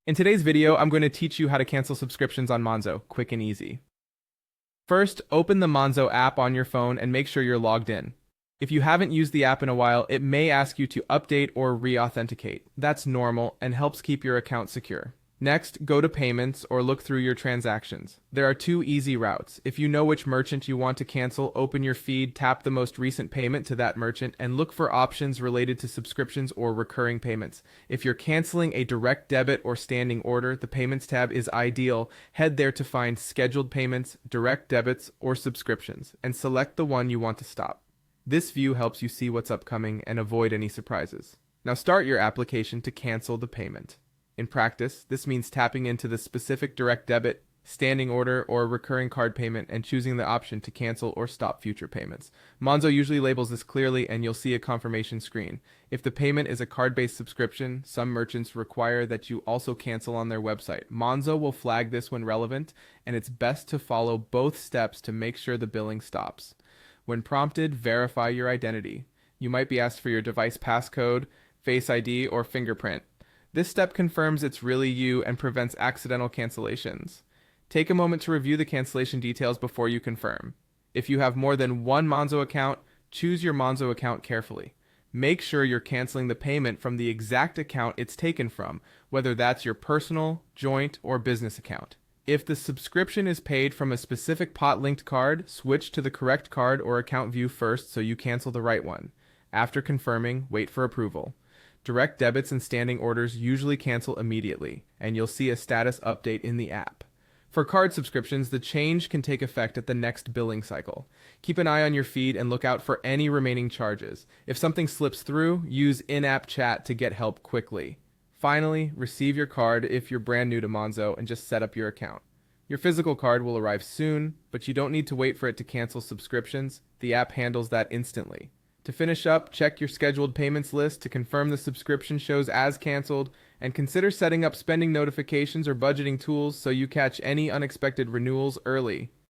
In today's video, I'm going to teach you how to cancel subscriptions on Monzo, quick and easy. First, open the Monzo app on your phone and make sure you're logged in. If you haven't used the app in a while, it may ask you to update or re-authenticate. That's normal and helps keep your account secure. Next, go to Payments or look through your transactions. There are two easy routes. If you know which merchant you want to cancel, open your feed, tap the most recent payment to that merchant, and look for options related to subscriptions or recurring payments. If you're canceling a direct debit or standing order, the Payments tab is ideal. Head there to find Scheduled Payments, Direct Debits, or Subscriptions, and select the one you want to stop. This view helps you see what's upcoming and avoid any surprises. Now start your application to cancel the payment. In practice, this means tapping into the specific direct debit, standing order, or recurring card payment and choosing the option to cancel or stop future payments. Monzo usually labels this clearly and you'll see a confirmation screen. If the payment is a card-based subscription, some merchants require that you also cancel on their website. Monzo will flag this when relevant, and it's best to follow both steps to make sure the billing stops. When prompted, verify your identity. You might be asked for your device passcode, Face ID, or fingerprint. This step confirms it's really you and prevents accidental cancellations. Take a moment to review the cancellation details before you confirm. If you have more than one Monzo account, choose your Monzo account carefully. Make sure you're canceling the payment from the exact account it's taken from, whether that's your personal, joint, or business account. If the subscription is paid from a specific pot-linked card, switch to the correct card or account view first so you cancel the right one. After confirming, wait for approval. Direct debits and standing orders usually cancel immediately, and you'll see a status update in the app. For card subscriptions, the change can take effect at the next billing cycle. Keep an eye on your feed and look out for any remaining charges. If something slips through, use in-app chat to get help quickly. Finally, receive your card if you're brand new to Monzo and just set up your account. Your physical card will arrive soon, but you don't need to wait for it to cancel subscriptions. The app handles that instantly. To finish up, check your scheduled payments list to confirm the subscription shows as canceled, and consider setting up spending notifications or budgeting tools so you catch any unexpected renewals early.